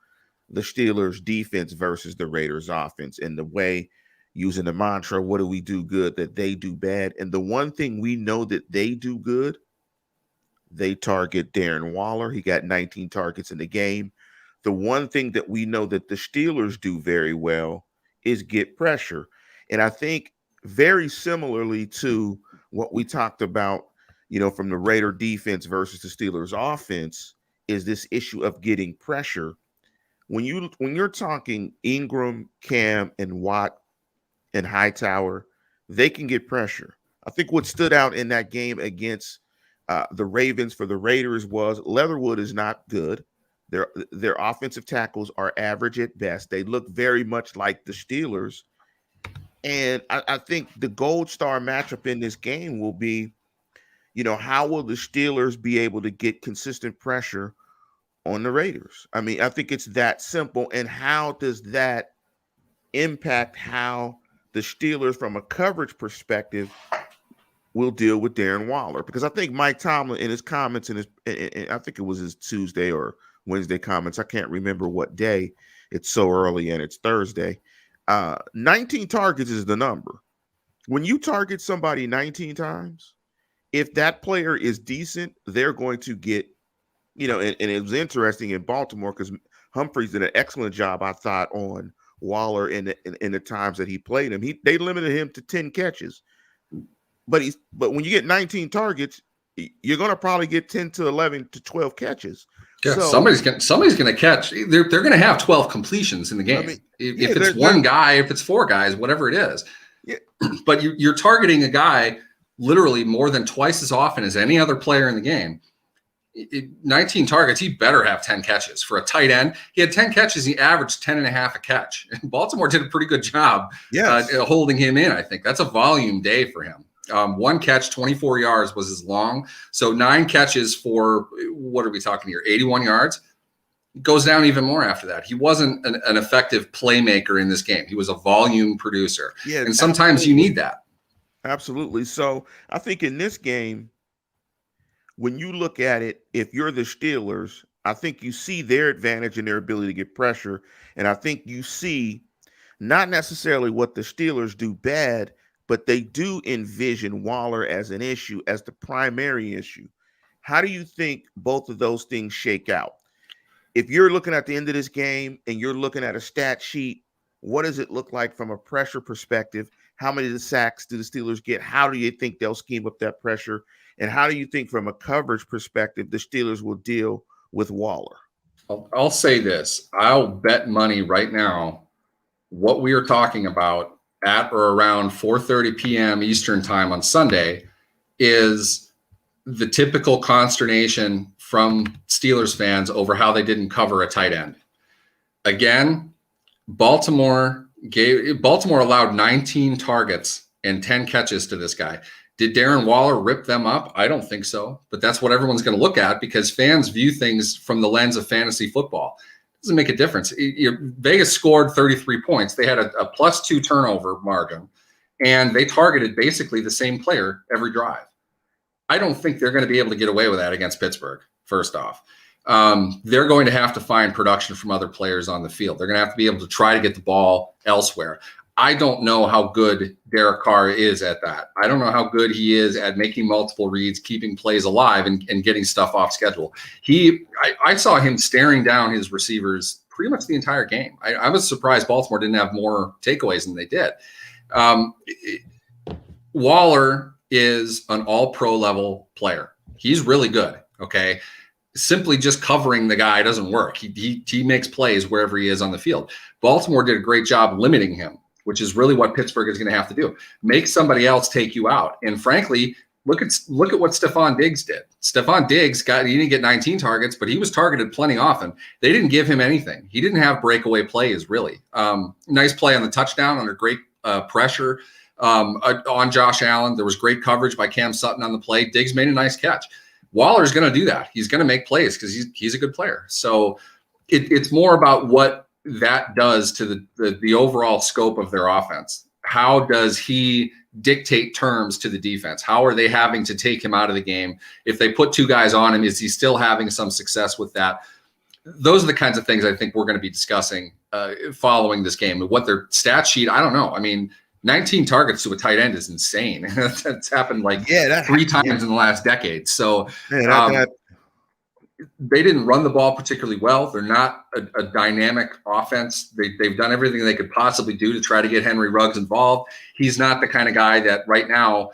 the Steelers defense versus the Raiders offense, and the way, using the mantra, what do we do good that they do bad? And the one thing we know that they do good, they target Darren Waller. He got 19 targets in the game. The one thing that we know that the Steelers do very well is get pressure. And I think very similarly to what we talked about, from the Raider defense versus the Steelers offense, is this issue of getting pressure. When you're talking Ingram, Cam, and Watt and Hightower, they can get pressure. I think what stood out in that game against the Ravens for the Raiders was Leatherwood is not good. Their offensive tackles are average at best. They look very much like the Steelers. And I think the gold star matchup in this game will be, how will the Steelers be able to get consistent pressure on the Raiders? I mean, I think it's that simple. And how does that impact how the Steelers, from a coverage perspective, will deal with Darren Waller? Because I think Mike Tomlin, in his comments, I think it was his Tuesday or Wednesday comments, I can't remember what day. It's so early and it's Thursday. 19 targets is the number. When you target somebody 19 times, if that player is decent, they're going to get, and it was interesting in Baltimore because Humphreys did an excellent job, I thought, on Waller in the times that he played him. They limited him to 10 catches. But when you get 19 targets, you're going to probably get 10 to 11 to 12 catches. Yeah, so somebody's going to catch. They're going to have 12 completions in the game. I mean, if it's one guy, if it's four guys, whatever it is. Yeah. But you're targeting a guy literally more than twice as often as any other player in the game. 19 targets, he better have 10 catches. For a tight end, he had 10 catches. He averaged 10 and a half a catch. Baltimore did a pretty good job holding him in, I think. That's a volume day for him. One catch, 24 yards was his long. So 9 catches for, what are we talking here, 81 yards? Goes down even more after that. He wasn't an effective playmaker in this game. He was a volume producer. Yeah, and sometimes you need that. Absolutely. So I think in this game, when you look at it, if you're the Steelers, I think you see their advantage in their ability to get pressure. And I think you see not necessarily what the Steelers do bad, but they do envision Waller as an issue, as the primary issue. How do you think both of those things shake out? If you're looking at the end of this game and you're looking at a stat sheet, what does it look like from a pressure perspective? How many of the sacks do the Steelers get? How do you think they'll scheme up that pressure? And how do you think from a coverage perspective the Steelers will deal with Waller? I'll say this. I'll bet money right now what we are talking about at or around 4:30 p.m. Eastern time on Sunday is the typical consternation from Steelers fans over how they didn't cover a tight end. Again, Baltimore allowed 19 targets and 10 catches to this guy. Did Darren Waller rip them up? I don't think so, but that's what everyone's going to look at because fans view things from the lens of fantasy football. It doesn't make a difference. Vegas scored 33 points. They had a +2 turnover margin, and they targeted basically the same player every drive. I don't think they're going to be able to get away with that against Pittsburgh, first off. They're going to have to find production from other players on the field. They're going to have to be able to try to get the ball elsewhere. I don't know how good Derek Carr is at that. I don't know how good he is at making multiple reads, keeping plays alive, and getting stuff off schedule. I saw him staring down his receivers pretty much the entire game. I was surprised Baltimore didn't have more takeaways than they did. Waller is an all-pro level player. He's really good, okay? Simply just covering the guy doesn't work. He makes plays wherever he is on the field. Baltimore did a great job limiting him, which is really what Pittsburgh is going to have to do. Make somebody else take you out. And frankly, look at what Stephon Diggs did. Stephon Diggs he didn't get 19 targets, but he was targeted plenty often. They didn't give him anything. He didn't have breakaway plays, really. Nice play on the touchdown under great pressure on Josh Allen. There was great coverage by Cam Sutton on the play. Diggs made a nice catch. Waller's going to do that. He's going to make plays because he's a good player. So it's more about what that does to the overall scope of their offense. How does he dictate terms to the defense? How are they having to take him out of the game? If they put 2 guys on him, is he still having some success with that? Those are the kinds of things I think we're going to be discussing following this game. What their stat sheet, I don't know. I mean, 19 targets to a tight end is insane. That's happened 3 times in the last decade. So they didn't run the ball particularly well. They're not a dynamic offense. They've done everything they could possibly do to try to get Henry Ruggs involved. He's not the kind of guy that right now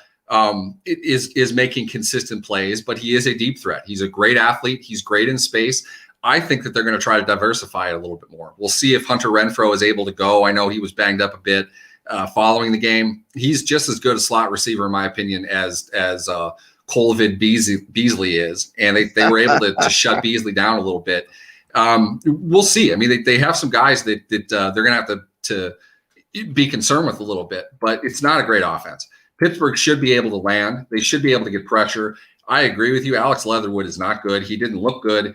is making consistent plays, but he is a deep threat. He's a great athlete. He's great in space. I think that they're going to try to diversify it a little bit more. We'll see if Hunter Renfrow is able to go. I know he was banged up a bit following the game. He's just as good a slot receiver, in my opinion, as Colvin Beasley is, and they were able to shut Beasley down a little bit. We'll see. I mean, they have some guys that they're going to have to be concerned with a little bit, but it's not a great offense. Pittsburgh should be able to land. They should be able to get pressure. I agree with you. Alex Leatherwood is not good. He didn't look good.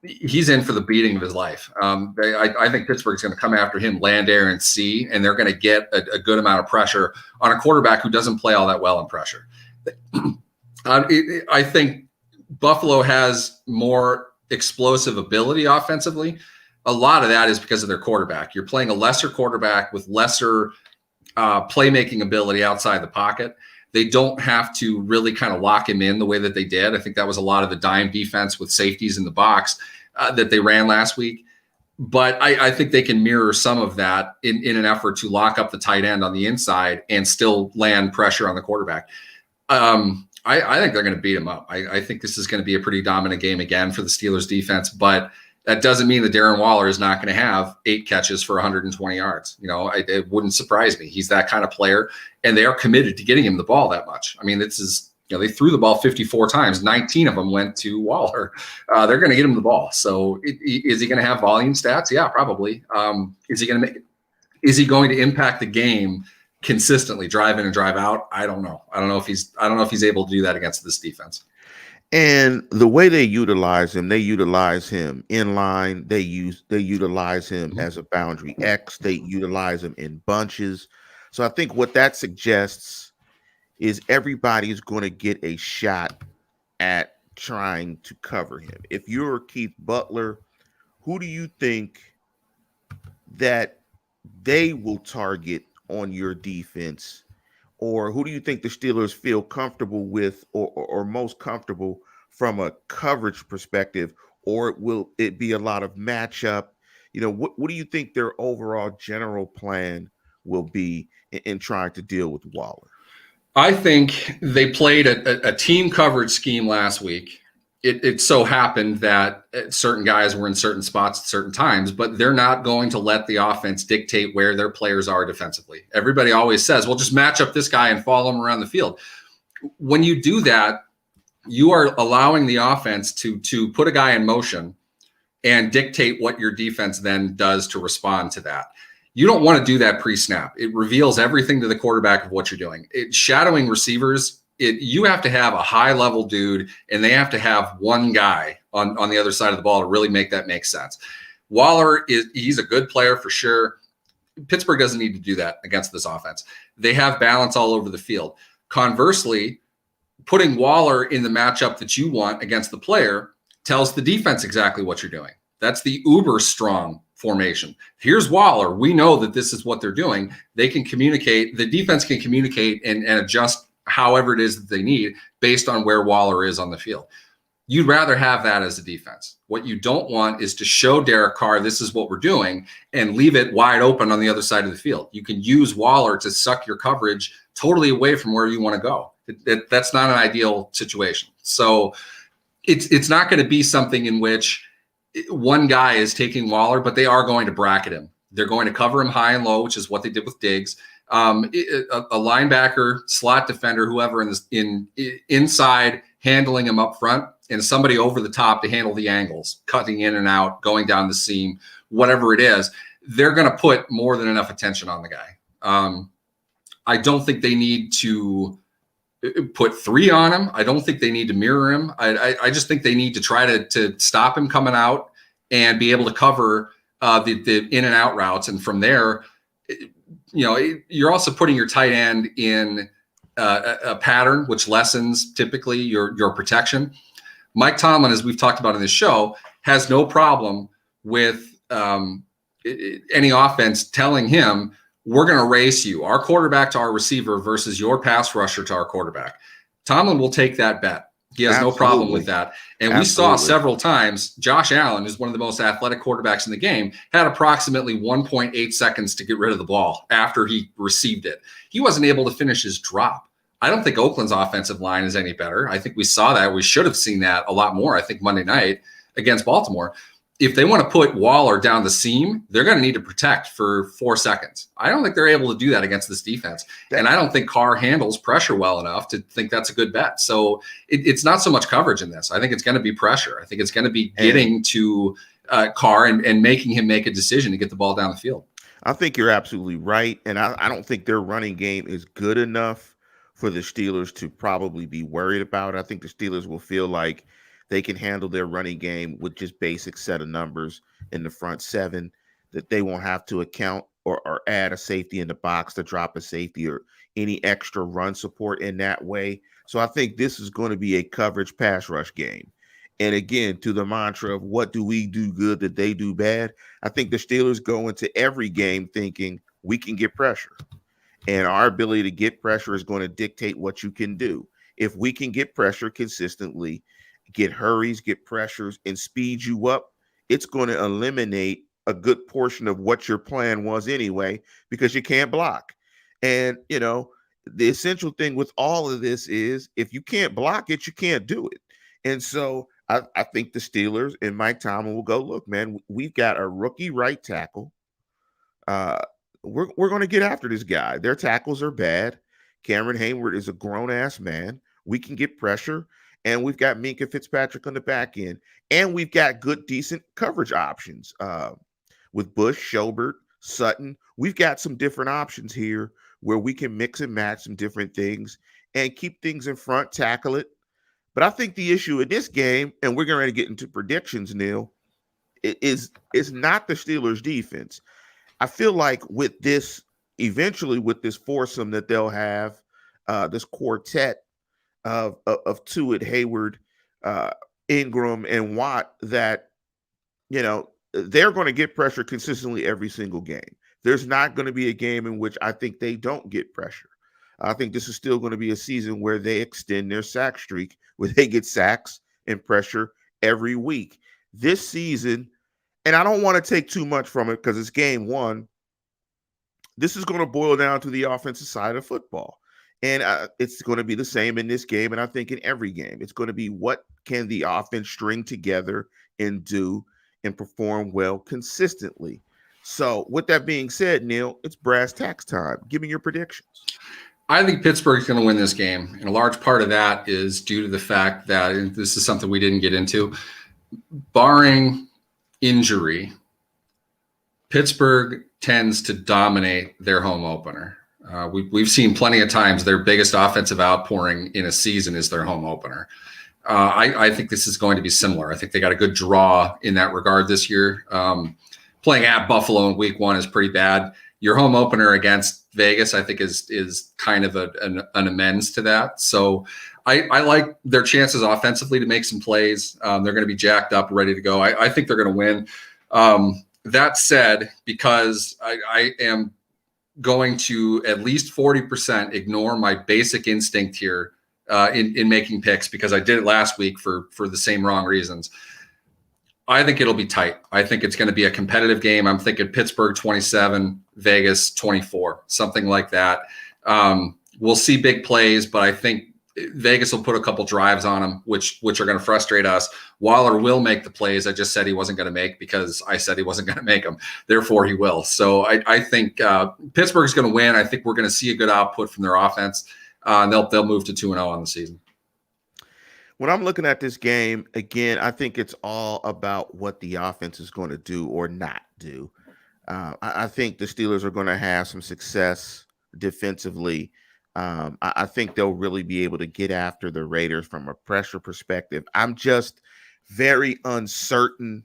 He's in for the beating of his life. I think Pittsburgh's going to come after him land, air, and sea, and they're going to get a good amount of pressure on a quarterback who doesn't play all that well in pressure. I think Buffalo has more explosive ability offensively. A lot of that is because of their quarterback. You're playing a lesser quarterback with lesser playmaking ability outside the pocket. They don't have to really kind of lock him in the way that they did. I think that was a lot of the dime defense with safeties in the box that they ran last week. But I think they can mirror some of that in an effort to lock up the tight end on the inside and still land pressure on the quarterback. I think they're going to beat him up. I think this is going to be a pretty dominant game again for the Steelers defense, but that doesn't mean that Darren Waller is not going to have 8 catches for 120 yards. It wouldn't surprise me. He's that kind of player, and they are committed to getting him the ball that much. I mean, this is, they threw the ball 54 times. 19 of them went to Waller. They're going to get him the ball. So is he going to have volume stats? Yeah, probably. Is he going to impact the game consistently, drive in and drive out? I don't know. I don't know if he's able to do that against this defense. And the way they utilize him in line. They utilize him as a boundary X. They utilize him in bunches. So I think what that suggests is everybody's going to get a shot at trying to cover him. If you're Keith Butler, who do you think that they will target on your defense? Or who do you think the Steelers feel comfortable with or most comfortable from a coverage perspective? Or will it be a lot of matchup? What do you think their overall general plan will be in trying to deal with Waller? I think they played a team coverage scheme last week. It so happened that certain guys were in certain spots at certain times, but they're not going to let the offense dictate where their players are defensively. Everybody always says, well, just match up this guy and follow him around the field. When you do that, you are allowing the offense to put a guy in motion and dictate what your defense then does to respond to that. You don't want to do that pre-snap. It reveals everything to the quarterback of what you're doing. Shadowing receivers, you have to have a high-level dude, and they have to have one guy on the other side of the ball to really make that make sense. Waller, he's a good player for sure. Pittsburgh doesn't need to do that against this offense. They have balance all over the field. Conversely, putting Waller in the matchup that you want against the player tells the defense exactly what you're doing. That's the uber strong formation. Here's Waller. We know that this is what they're doing. They can communicate. The defense can communicate and adjust however it is that they need based on where Waller is on the field. You'd rather have that as a defense. What you don't want is to show Derek Carr, this is what we're doing, and leave it wide open on the other side of the field. You can use Waller to suck your coverage totally away from where you want to go. That's not an ideal situation. So it's not going to be something in which one guy is taking Waller, but they are going to bracket him. They're going to cover him high and low, which is what they did with Diggs. A linebacker, slot defender, whoever inside handling him up front, and somebody over the top to handle the angles, cutting in and out, going down the seam, whatever it is. They're going to put more than enough attention on the guy. I don't think they need to put 3 on him. I don't think they need to mirror him. I just think they need to try to stop him coming out and be able to cover the in and out routes. And from there, you're also putting your tight end in a pattern, which lessens typically your protection. Mike Tomlin, as we've talked about in this show, has no problem with any offense telling him, we're going to race you, our quarterback to our receiver versus your pass rusher to our quarterback. Tomlin will take that bet. He has no problem with Absolutely. that. And we saw Absolutely. several times Josh Allen, who's one of the most athletic quarterbacks in the game, had approximately 1.8 seconds to get rid of the ball after he received it. He wasn't able to finish his drop. I don't think Oakland's offensive line is any better. I think we saw that. We should have seen that a lot more, I think, Monday night against Baltimore. If they want to put Waller down the seam, they're going to need to protect for 4 seconds. I don't think they're able to do that against this defense. And I don't think Carr handles pressure well enough to think that's a good bet. So it's not so much coverage in this. I think it's going to be pressure. I think it's going to be getting to Carr and making him make a decision to get the ball down the field. I think you're absolutely right. And I don't think their running game is good enough for the Steelers to probably be worried about. I think the Steelers will feel like they can handle their running game with just basic set of numbers in the front seven, that they won't have to account or add a safety in the box to drop a safety or any extra run support in that way. So I think this is going to be a coverage pass rush game. And again, to the mantra of what do we do good that they do bad, I think the Steelers go into every game thinking we can get pressure. And our ability to get pressure is going to dictate what you can do. If we can get pressure consistently, get hurries, get pressures, and speed you up, it's going to eliminate a good portion of what your plan was anyway, because you can't block. And, the essential thing with all of this is if you can't block it, you can't do it. And so I think the Steelers and Mike Tomlin will go, look, man, we've got a rookie right tackle. Uh, we're going to get after this guy. Their tackles are bad. Cameron Hayward is a grown ass man. We can get pressure, and we've got Minkah Fitzpatrick on the back end, and we've got good, decent coverage options with Bush, Schobert, Sutton. We've got some different options here where we can mix and match some different things and keep things in front, tackle it. But I think the issue in this game, and we're going to get into predictions, Neil, is not the Steelers' defense. I feel like with this, eventually with this foursome that they'll have, this quartet of Tuitt, Hayward, Ingram, and Watt, that they're going to get pressure consistently every single game. There's not going to be a game in which I think they don't get pressure. I think this is still going to be a season where they extend their sack streak, where they get sacks and pressure every week. This season, and I don't want to take too much from it because it's game one, this is going to boil down to the offensive side of football. And it's going to be the same in this game, and I think in every game. It's going to be what can the offense string together and do and perform well consistently. So with that being said, Neil, it's brass tacks time. Give me your predictions. I think Pittsburgh's going to win this game. And a large part of that is due to the fact that, and this is something we didn't get into, barring injury, Pittsburgh tends to dominate their home opener. We've seen plenty of times their biggest offensive outpouring in a season is their home opener. I think this is going to be similar. I think they got a good draw in that regard this year. Playing at Buffalo in week one is pretty bad. Your home opener against Vegas, I think, is kind of an amends to that. So I like their chances offensively to make some plays. They're going to be jacked up, ready to go. I think they're going to win. That said, because I am going to at least 40% ignore my basic instinct here in making picks, because I did it last week for the same wrong reasons. I think it'll be tight. I think it's going to be a competitive game. I'm thinking Pittsburgh 27, Vegas 24, something like that. We'll see big plays, but I think Vegas will put a couple drives on them, which are going to frustrate us. Waller will make the plays I just said he wasn't going to make because I said he wasn't going to make them. Therefore, he will. So I think Pittsburgh's going to win. I think we're going to see a good output from their offense. And they'll move to 2-0 on the season. When I'm looking at this game, again, I think it's all about what the offense is going to do or not do. I think the Steelers are going to have some success defensively. I think they'll really be able to get after the Raiders from a pressure perspective. I'm just very uncertain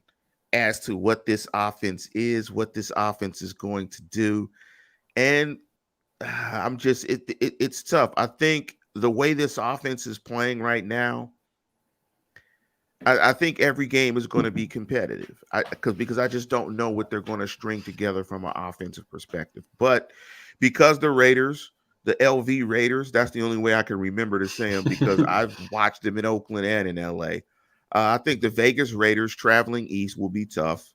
as to what this offense is, what this offense is going to do. And I'm just, it's tough. I think the way this offense is playing right now, I think every game is going to be competitive because I just don't know what they're going to string together from an offensive perspective. But because the Raiders the LV Raiders. That's the only way I can remember to say them because I've watched them in Oakland and in LA. I think the Vegas Raiders traveling east will be tough.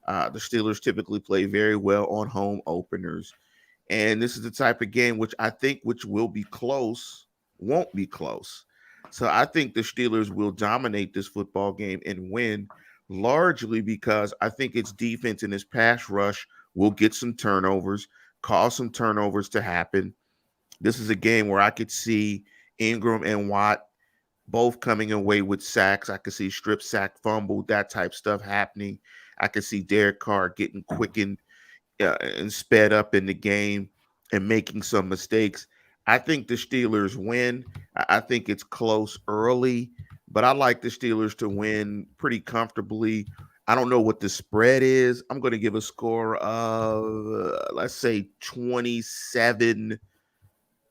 The Steelers typically play very well on home openers. And this is the type of game which I think which will be close, won't be close. So I think the Steelers will dominate this football game and win largely because I think its defense and its pass rush will get some turnovers, cause some turnovers to happen. This is a game where I could see Ingram and Watt both coming away with sacks. I could see strip sack, fumble, that type stuff happening. I could see Derek Carr getting quickened and sped up in the game and making some mistakes. I think the Steelers win. I think it's close early, but I like the Steelers to win pretty comfortably. I don't know what the spread is. I'm going to give a score of, let's say, 27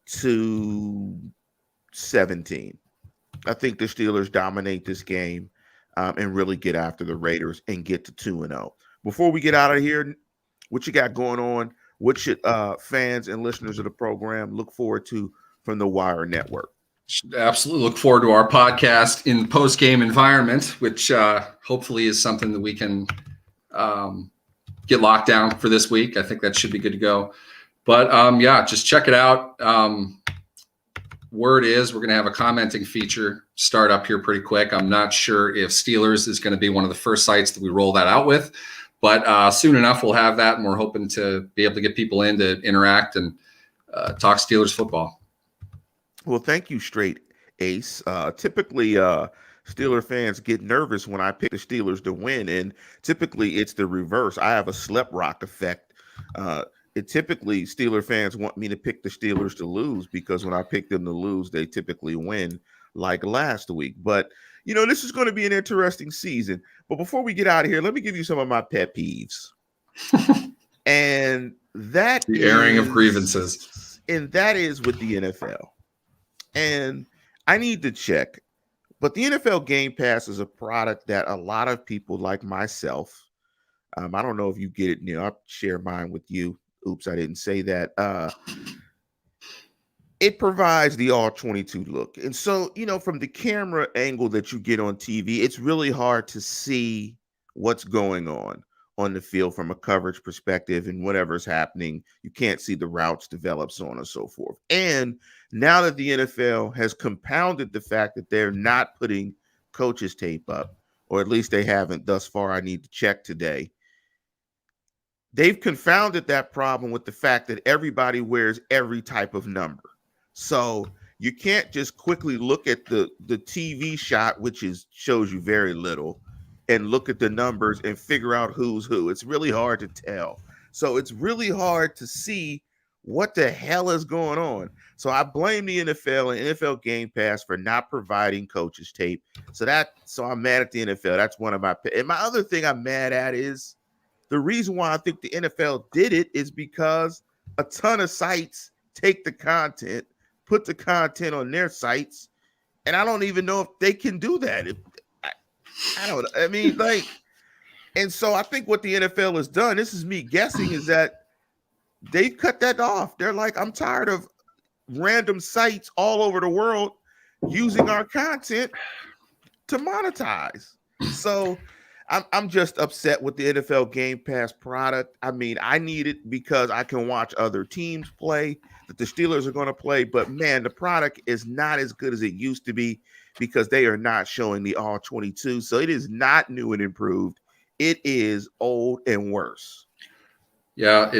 to 17. I think the Steelers dominate this game and really get after the Raiders and get to 2-0. Before we get out of here, what you got going on? What should fans and listeners of the program look forward to from the Wire Network? Absolutely look forward to our podcast in post-game environment, which hopefully is something that we can get locked down for this week. I think that should be good to go. But yeah, just check it out. Word is we're going to have a commenting feature start up here pretty quick. I'm not sure if Steelers is going to be one of the first sites that we roll that out with, but soon enough we'll have that, and we're hoping to be able to get people in to interact and talk Steelers football. Well, thank you, Straight Ace. Typically, Steeler fans get nervous when I pick the Steelers to win, and typically it's the reverse. I have a slep rock effect. Typically Steeler fans want me to pick the Steelers to lose because when I pick them to lose, they typically win, like last week. But this is going to be an interesting season. But before we get out of here, let me give you some of my pet peeves. And that the airing of grievances. And that is with the NFL. And I need to check, but the NFL Game Pass is a product that a lot of people like myself, I don't know if you get it, Neil. I'll share mine with you. Oops, I didn't say that. It provides the all 22 look. And so, from the camera angle that you get on TV, it's really hard to see what's going on the field from a coverage perspective and whatever's happening. You can't see the routes develop, so on and so forth. And now that the NFL has compounded the fact that they're not putting coaches tape up, or at least they haven't thus far, I need to check today. They've confounded that problem with the fact that everybody wears every type of number. So you can't just quickly look at the TV shot, which shows you very little, and look at the numbers and figure out who's who. It's really hard to tell. So it's really hard to see what the hell is going on. So I blame the NFL and NFL Game Pass for not providing coaches tape. So I'm mad at the NFL. That's one of my. And my other thing I'm mad at is the reason why I think the NFL did it is because a ton of sites take the content, put the content on their sites, and I don't even know if they can do that. I don't know. I mean, and so I think what the NFL has done, this is me guessing, is that they've cut that off. They're like, I'm tired of random sites all over the world using our content to monetize. So I'm just upset with the NFL Game Pass product. I mean, I need it because I can watch other teams play that the Steelers are going to play. But, man, the product is not as good as it used to be because they are not showing the all 22. So it is not new and improved. It is old and worse. Yeah,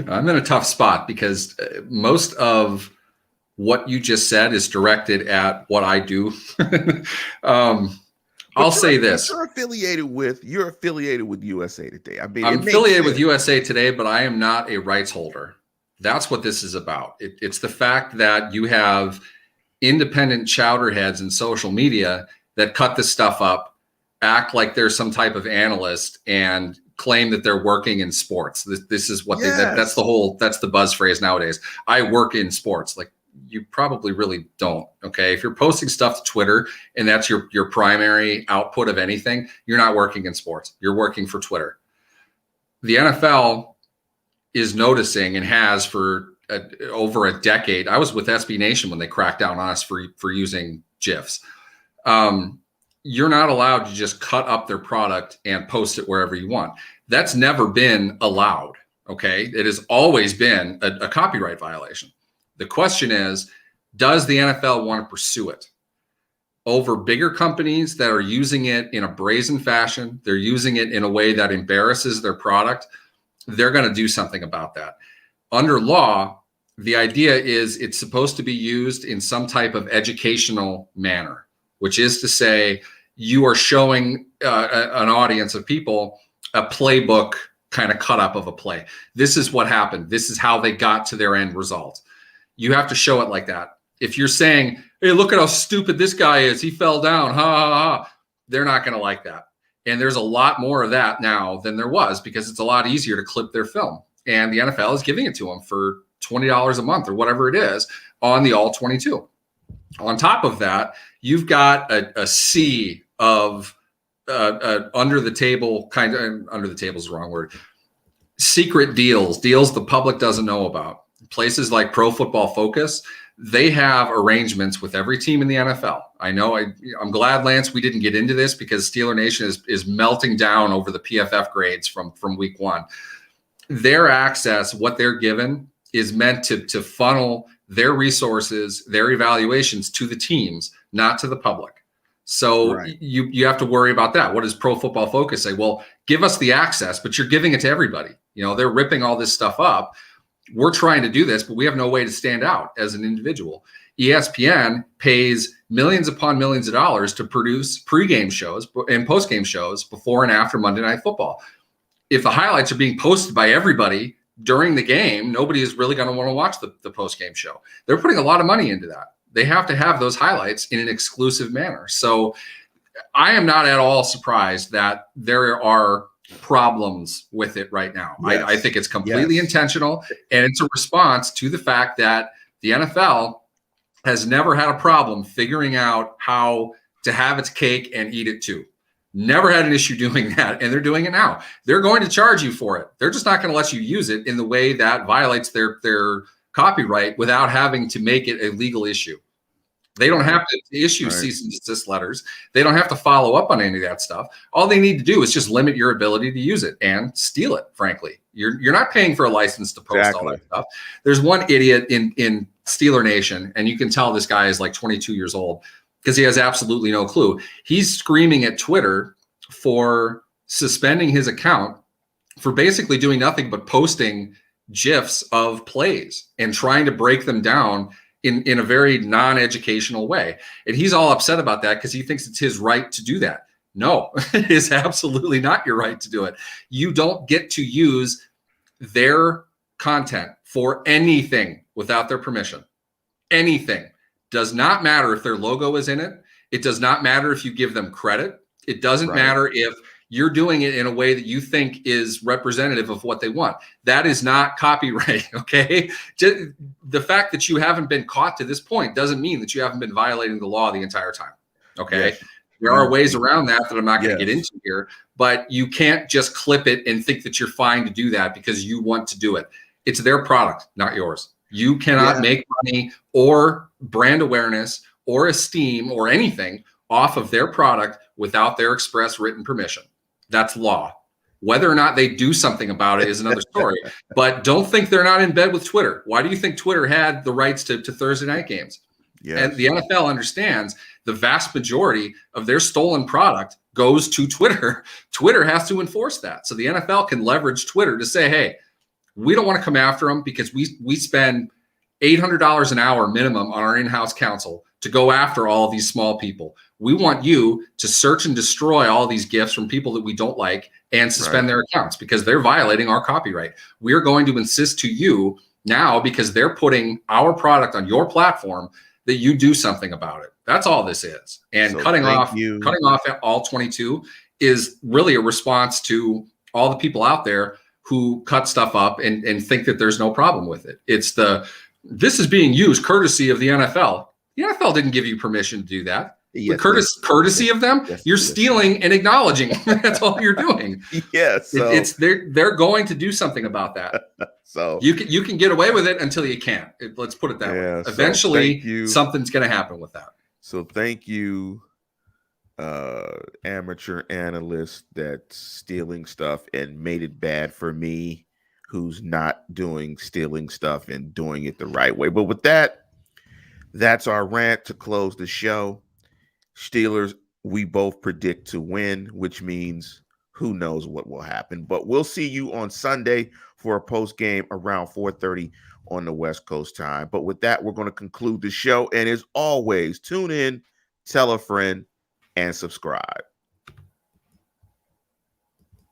I'm in a tough spot because most of what you just said is directed at what I do. I'll say this. You're affiliated with USA Today. I mean, I'm affiliated with USA Today, but I am not a rights holder. That's what this is about. It's the fact that you have independent chowderheads in social media that cut this stuff up, act like they're some type of analyst, and claim that they're working in sports. This is what that's the buzz phrase nowadays. I work in sports. Like, you probably really don't. Okay. If you're posting stuff to Twitter and that's your primary output of anything, you're not working in sports. You're working for Twitter. The NFL is noticing and has for over a decade. I was with SB Nation when they cracked down on us for using GIFs. You're not allowed to just cut up their product and post it wherever you want. That's never been allowed. Okay. It has always been a copyright violation. The question is, does the NFL want to pursue it over bigger companies that are using it in a brazen fashion? They're using it in a way that embarrasses their product. They're going to do something about that. Under law, the idea is it's supposed to be used in some type of educational manner, which is to say you are showing an audience of people a playbook kind of cut up of a play. This is what happened. This is how they got to their end result. You have to show it like that. If you're saying, hey, look at how stupid this guy is, he fell down, ha, ha, ha, they're not going to like that. And there's a lot more of that now than there was because it's a lot easier to clip their film. And the NFL is giving it to them for $20 a month or whatever it is on the all 22. On top of that, you've got a sea of under the table is the wrong word. Secret deals the public doesn't know about. Places like Pro Football Focus, they have arrangements with every team in the NFL. I know I'm glad, Lance, we didn't get into this because Steeler Nation is melting down over the PFF grades from week one. Their access, what they're given, is meant to funnel their resources, their evaluations to the teams, not to the public. So right. you have to worry about that. What does Pro Football Focus say? Well, give us the access, but you're giving it to everybody. They're ripping all this stuff up. We're trying to do this, but we have no way to stand out as an individual. ESPN pays millions upon millions of dollars to produce pregame shows and postgame shows before and after Monday Night Football. If the highlights are being posted by everybody during the game, nobody is really going to want to watch the postgame show. They're putting a lot of money into that. They have to have those highlights in an exclusive manner. So I am not at all surprised that there are problems with it right now. Yes. I think it's completely intentional, and it's a response to the fact that the NFL has never had a problem figuring out how to have its cake and eat it too. Never had an issue doing that, and they're doing it now. They're going to charge you for it. They're just not going to let you use it in the way that violates their copyright without having to make it a legal issue. They don't have to issue cease and desist letters. They don't have to follow up on any of that stuff. All they need to do is just limit your ability to use it and steal it, frankly. You're not paying for a license to post all that stuff. There's one idiot in Steeler Nation, and you can tell this guy is like 22 years old because he has absolutely no clue. He's screaming at Twitter for suspending his account for basically doing nothing but posting GIFs of plays and trying to break them down in a very non-educational way. And he's all upset about that because he thinks it's his right to do that. No, it is absolutely not your right to do it. You don't get to use their content for anything without their permission. Anything. Does not matter if their logo is in it. It does not matter if you give them credit. It doesn't matter if you're doing it in a way that you think is representative of what they want. That is not copyright, okay? Just the fact that you haven't been caught to this point doesn't mean that you haven't been violating the law the entire time, okay? Yes. There are ways around that I'm not going to get into here, but you can't just clip it and think that you're fine to do that because you want to do it. It's their product, not yours. You cannot make money or brand awareness or esteem or anything off of their product without their express written permission. That's law. Whether or not they do something about it is another story. But don't think they're not in bed with Twitter. Why do you think Twitter had the rights to Thursday night games? Yes. And the NFL understands the vast majority of their stolen product goes to Twitter. Twitter has to enforce that. So the NFL can leverage Twitter to say, hey, we don't want to come after them because we spend $800 an hour minimum on our in-house counsel to go after all of these small people. We want you to search and destroy all these gifts from people that we don't like and suspend their accounts because they're violating our copyright. We're going to insist to you now because they're putting our product on your platform that you do something about it. That's all this is. And so cutting off all 22 is really a response to all the people out there who cut stuff up and think that there's no problem with it. This is being used courtesy of the NFL. The NFL didn't give you permission to do that. Yes, courtesy of them, yes, you're yes. stealing and acknowledging. That's all you're doing. Yeah, so They're going to do something about that. so You can get away with it until you can't. Let's put it that way. yeah, so thank Eventually, you. something's going to happen with that. So thank you, amateur analyst that's stealing stuff and made it bad for me, who's not doing stealing stuff and doing it the right way. But with that, that's our rant to close the show. Steelers, we both predict to win, which means who knows what will happen. But we'll see you on Sunday for a post game around 4:30 on the West Coast time. But with that, we're going to conclude the show. And as always, tune in, tell a friend, and subscribe.